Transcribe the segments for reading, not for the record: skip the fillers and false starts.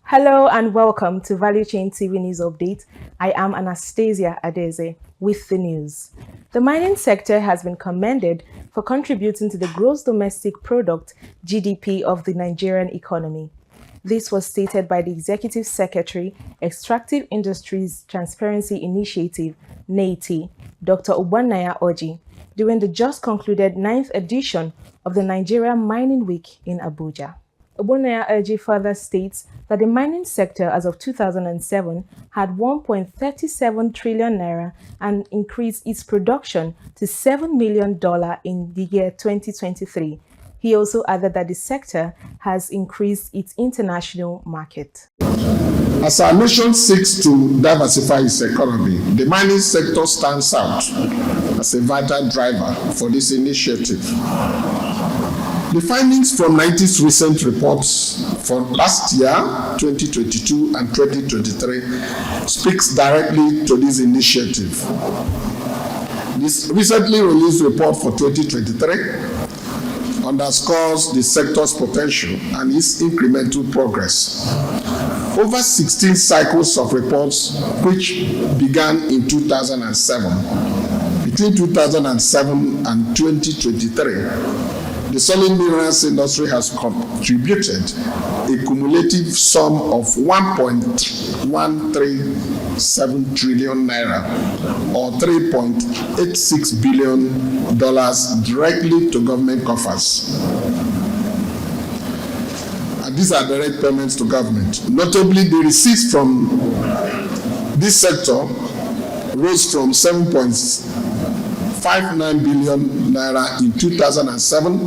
Hello and welcome to Value Chain TV News Update. I am Anastasia Adeze with the news. The mining sector has been commended for contributing to the gross domestic product (GDP) of the Nigerian economy. This was stated by the Executive Secretary, Extractive Industries Transparency Initiative, NEITI, Dr. Ogbonnaya Orji, during the just concluded 9th edition of the Nigerian Mining Week in Abuja. Ogbonnaya Orji further states that the mining sector as of 2007 had 1.37 trillion naira and increased its production to $7 million in the year 2023. He also added that the sector has increased its international market. As our nation seeks to diversify its economy, the mining sector stands out as a vital driver for this initiative. The findings from NITE's recent reports for last year, 2022 and 2023, speaks directly to this initiative. This recently released report for 2023 underscores the sector's potential and its incremental progress. Over 16 cycles of reports, which began in 2007, between 2007 and 2023, the solid minerals industry has contributed a cumulative sum of 1.137 trillion naira or $3.86 billion directly to government coffers. And these are direct payments to government. Notably, the receipts from this sector rose from 7.59 billion naira in 2007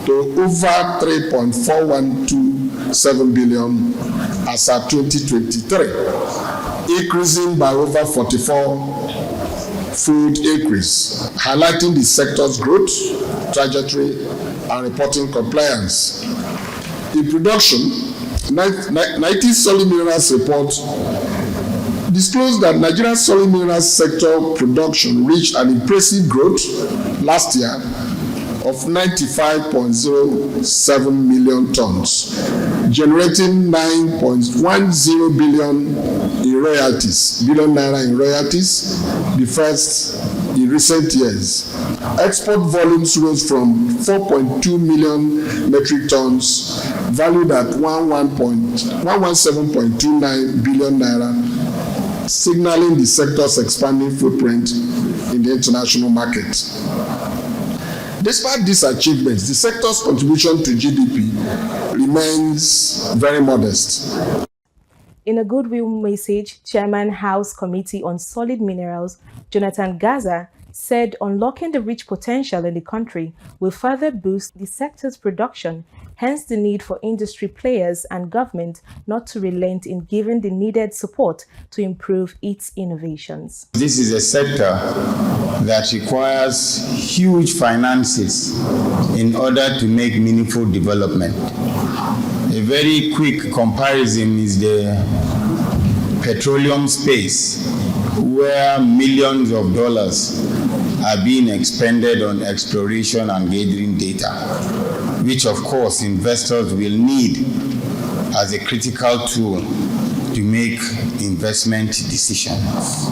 to over 3.412 billion as at 2023, increasing by over 44-fold increase, highlighting the sector's growth trajectory and reporting compliance. In production, NITE's solid minerals report disclosed that Nigeria's solid minerals sector production reached an impressive growth last year of 95.07 million tons, generating 9.10 billion naira in royalties, the first in recent years. Export volumes rose from 4.2 million metric tons, valued at 117.29 billion naira, signaling the sector's expanding footprint in the international market. Despite these achievements, the sector's contribution to GDP remains very modest. In a goodwill message, Chairman House Committee on Solid Minerals, Jonathan Gaza, said unlocking the rich potential in the country will further boost the sector's production, hence the need for industry players and government not to relent in giving the needed support to improve its innovations. This is a sector that requires huge finances in order to make meaningful development. A very quick comparison is the petroleum space, where millions of dollars are being expended on exploration and gathering data, which of course investors will need as a critical tool to make investment decisions.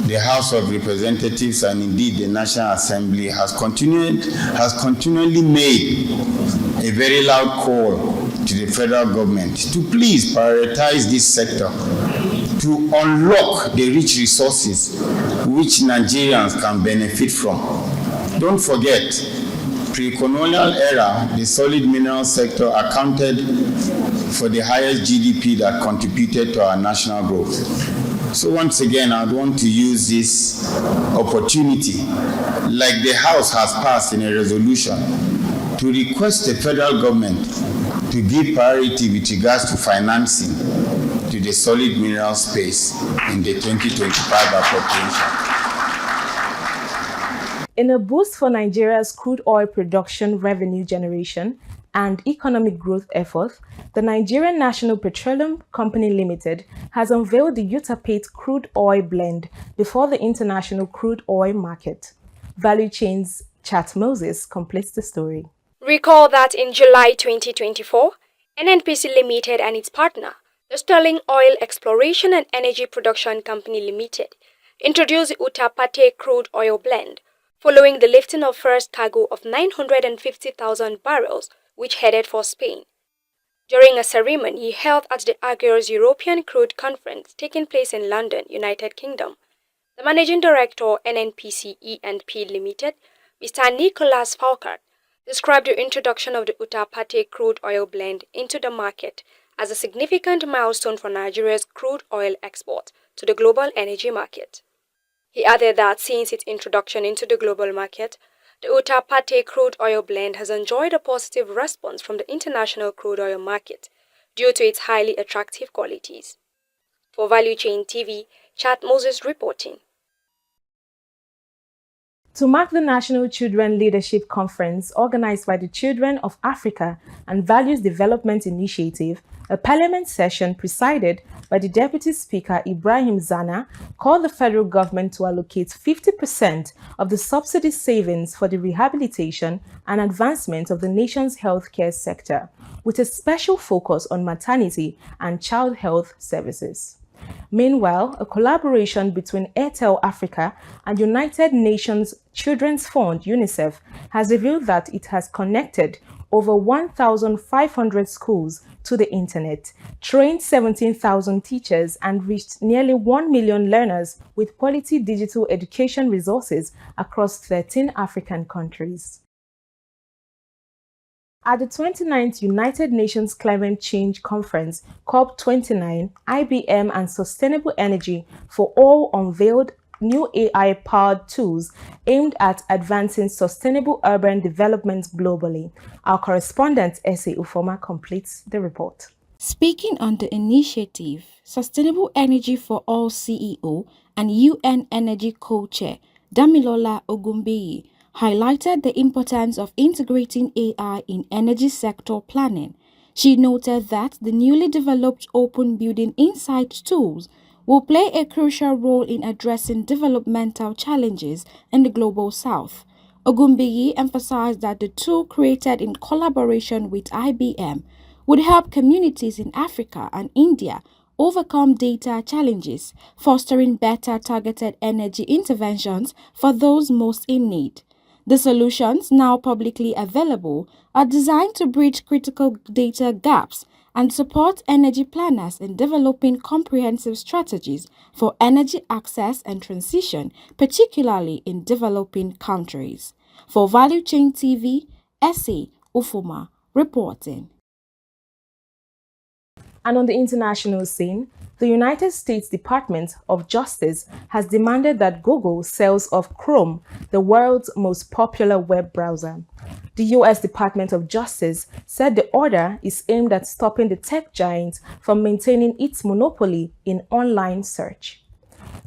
The House of Representatives and indeed the National Assembly has continually made a very loud call to the federal government to please prioritize this sector, to unlock the rich resources which Nigerians can benefit from. Don't forget, pre-colonial era, the solid mineral sector accounted for the highest GDP that contributed to our national growth. So once again, I want to use this opportunity, like the House has passed in a resolution, to request the federal government to give priority with regards to financing to the solid mineral space in the 2025 appropriation. In a boost for Nigeria's crude oil production, revenue generation, and economic growth efforts, the Nigerian National Petroleum Company Limited has unveiled the Utapate crude oil blend before the international crude oil market. Value Chain's Chat Moses completes the story. Recall that in July 2024, NNPC Limited and its partner, the Sterling Oil Exploration and Energy Production Company Limited, introduced the Uttar crude oil blend, following the lifting of first cargo of 950,000 barrels, which headed for Spain. During a ceremony held at the Argus European Crude Conference taking place in London, United Kingdom, the Managing Director, NNPC E&P Limited, Mr. Nicholas Falkart, described the introduction of the Uttar crude oil blend into the market as a significant milestone for Nigeria's crude oil export to the global energy market. He added that since its introduction into the global market, the Uttar crude oil blend has enjoyed a positive response from the international crude oil market due to its highly attractive qualities. For Value Chain TV, Chad Moses reporting. To mark the National Children Leadership Conference organized by the Children of Africa and Values Development Initiative, a parliament session presided by the Deputy Speaker Ibrahim Zana called the federal government to allocate 50% of the subsidy savings for the rehabilitation and advancement of the nation's healthcare sector, with a special focus on maternity and child health services. Meanwhile, a collaboration between Airtel Africa and United Nations Children's Fund UNICEF has revealed that it has connected over 1,500 schools to the internet, trained 17,000 teachers, and reached nearly 1 million learners with quality digital education resources across 13 African countries. At the 29th United Nations Climate Change Conference, COP29, IBM and Sustainable Energy for All unveiled new AI-powered tools aimed at advancing sustainable urban development globally. Our correspondent, Ese Ufoma, completes the report. Speaking on the initiative, Sustainable Energy for All CEO and UN Energy Co-Chair Damilola Ogunbiyi highlighted the importance of integrating AI in energy sector planning. She noted that the newly developed Open Building Insight tools will play a crucial role in addressing developmental challenges in the Global South. Ogunbiyi emphasized that the tool created in collaboration with IBM would help communities in Africa and India overcome data challenges, fostering better targeted energy interventions for those most in need. The solutions, now publicly available, are designed to bridge critical data gaps and support energy planners in developing comprehensive strategies for energy access and transition, particularly in developing countries. For Value Chain TV, Ese Ufoma reporting. And on the international scene, the United States Department of Justice has demanded that Google sells off Chrome, the world's most popular web browser. The U.S. Department of Justice said the order is aimed at stopping the tech giant from maintaining its monopoly in online search.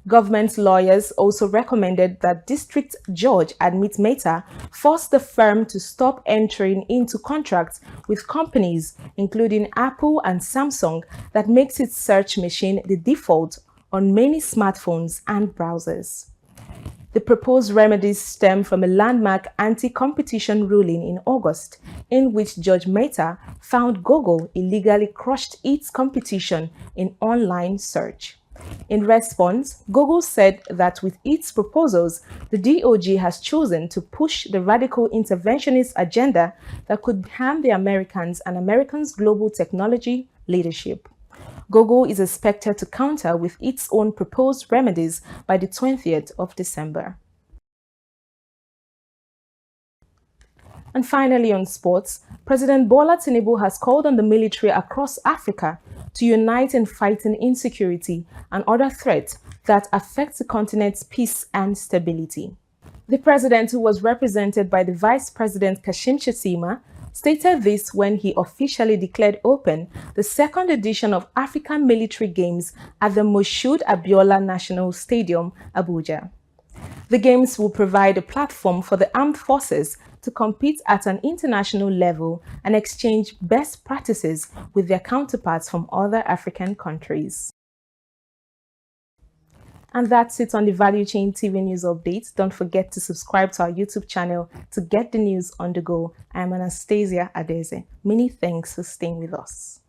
Government lawyers also recommended that District Judge Admit Mehta force the firm to stop entering into contracts with companies, including Apple and Samsung, that makes its search machine the default on many smartphones and browsers. The proposed remedies stem from a landmark anti-competition ruling in August, in which Judge Mehta found Google illegally crushed its competition in online search. In response, Google said that with its proposals, the DOJ has chosen to push the radical interventionist agenda that could harm the Americans and Americans' global technology leadership. Google is expected to counter with its own proposed remedies by the 20th of December. And finally, on sports, President Bola Tinubu has called on the military across Africa to unite in fighting insecurity and other threats that affect the continent's peace and stability. The president, who was represented by the Vice President Kashim Shettima, stated this when he officially declared open the second edition of African Military Games at the Moshood Abiola National Stadium, Abuja. The Games will provide a platform for the armed forces to compete at an international level and exchange best practices with their counterparts from other African countries. And that's it on the Value Chain TV News Update. Don't forget to subscribe to our YouTube channel to get the news on the go. I'm Anastasia Adeze. Many thanks for staying with us.